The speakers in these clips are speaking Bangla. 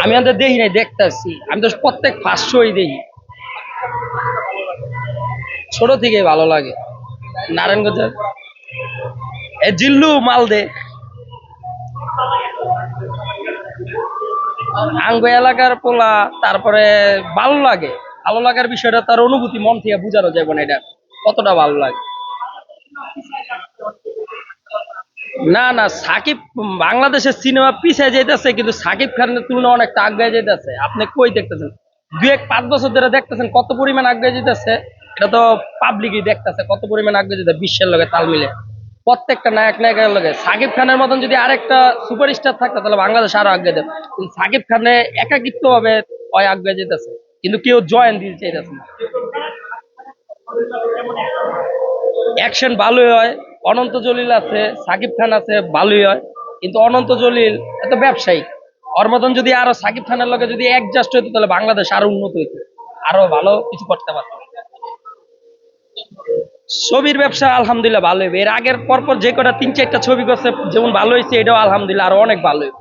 আমি আমাদের দেখি নাই, দেখতেছি। আমি তো প্রত্যেক ফার্স্ট শোই দেখি, ছোট থেকে ভালো লাগে। নারায়ণগঞ্জের এ জিল্লু মাল দে। আঙ্গ এলাকার পোলা, তারপরে ভালো লাগে। ভালো লাগার বিষয়টা তার অনুভূতি মন থেকে বোঝানো যাবে না, এটা কতটা ভালো লাগে। না না, সাকিব বাংলাদেশের সিনেমা পিছিয়ে যাইতেছে, কিন্তু সাকিব খানের তুলনায় অনেকটা আগে যাইতেছে। আপনি কই দেখতেছেন? 2-5 বছর ধরে দেখতেছেন কত পরিমাণ আগে যেতেছে। এটা তো পাবলিকই দেখতেছে কত পরিমাণ আগে যেতে, বিশ্বের লগে তাল মিলে। প্রত্যেকটা নায়ক নায়িকার লগে সাকিব খানের মতন যদি আরেকটা সুপারস্টার থাকতো, তাহলে বাংলাদেশ আরো আগে যেত। কিন্তু সাকিব খানে একাকিত্ব ভাবে ওই আগে যেতেছে, কিন্তু কেউ জয়েন দিতে চাইতেছে না। অ্যাকশন ভালোই হয়। অনন্ত জলিল আছে, সাকিব খান আছে, ভালোই হয়। কিন্তু অনন্ত জলিল এত ব্যবসায়ী। ওর মতন যদি আরো সাকিব খানের লগে যদি অ্যাডজাস্ট হইতো, তাহলে বাংলাদেশ আরো উন্নত হইতো, আরো ভালো কিছু করতে পারত। ছবির ব্যবসা আলহামদুলিল্লাহ ভালো হইবে। এর আগের পরপর যে কটা 3-4টা ছবি করছে, যেমন ভালো হয়েছে, এটাও আলহামদুলিল্লাহ আরো অনেক ভালো হইবে।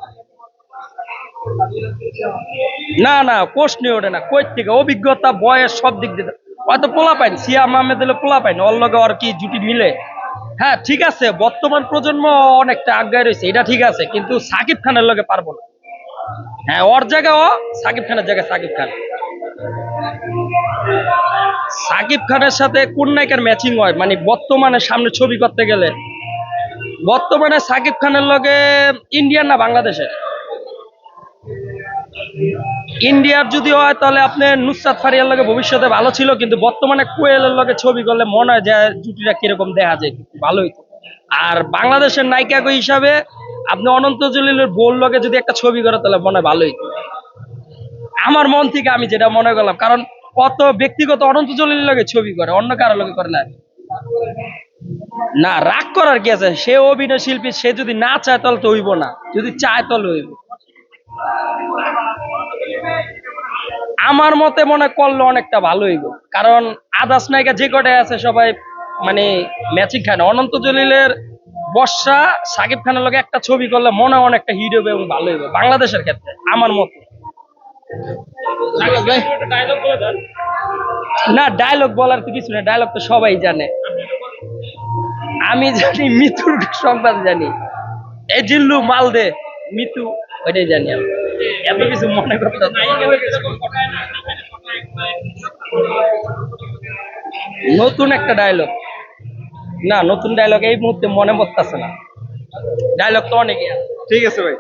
না না, প্রশ্নই ওঠে না। কই থেকে অভিজ্ঞতা, বয়স, সব দিক দিয়ে হয়তো পোলা পাইন, সিয়াম আহমেদ হলে পোলা পাইন, ওর লগে আর কি জুটি মিলে। হ্যাঁ ঠিক আছে, বর্তমান প্রজন্ম অনেকটা আগায় রয়েছে, এটা ঠিক আছে, কিন্তু সাকিব খানের লগে পারবো না। হ্যাঁ, ওর জায়গায় ও, সাকিব খানের জায়গায় সাকিব খান। সাকিব খানের সাথে কোন নায়িকার ম্যাচিং হয়, মানে বর্তমানে সামনে ছবি করতে গেলে? বর্তমানে সাকিব খানের লগে ইন্ডিয়ান না বাংলাদেশের? ইন্ডিয়ার যদি হয়, তাহলে আপনি নুসরাত ফারিয়ার লগে ভবিষ্যতে ভালো ছিল, কিন্তু বর্তমানে কোয়েলের লগে ছবি করলে মনে হয় যে জুটিটা কিরকম দেখা যায়, ভালোই তো। আর বাংলাদেশের নায়িকা হিসাবে আপনি অনন্ত জলিলের বোর লগে যদি একটা ছবি করে, তাহলে মনে হয় ভালোই তো। আমার মন থেকে আমি যেটা মনে করলাম, কারণ কত ব্যক্তিগত অনন্ত জলিলের লগে ছবি করে, অন্য কারো লগে করে না। না, রাগ করার কি আছে? সে অভিনয় শিল্পী, সে যদি না চায় তাহলে তো হইব না, যদি চায় তাহলে হইব। আমার মতে মনে করলে অনেকটা ভালো হইব, কারণ আদার্স নায়িকা যে কটাই আছে সবাই মানে ম্যাচিং খায় না। অনন্ত জলিলের বর্ষা সাকিব খানের লগে একটা ছবি করলে মনে হয় অনেকটা হিট হবে এবং ভালো হইবে বাংলাদেশের ক্ষেত্রে, আমার মতে। না, ডায়লগ বলার তো কিছু না, ডায়লগ তো সবাই জানে। আমি জানি মিতুর সংবাদ জানি, এই জিল্লু মাল দে, মিতু, ওইটাই জানি আমি। এত কিছু মনে করতে নতুন একটা ডায়লগ, না নতুন ডায়লগ এই মুহূর্তে মনে পড়তেছে না। ডায়লগ তো অনেকই আছে। ঠিক আছে ভাই।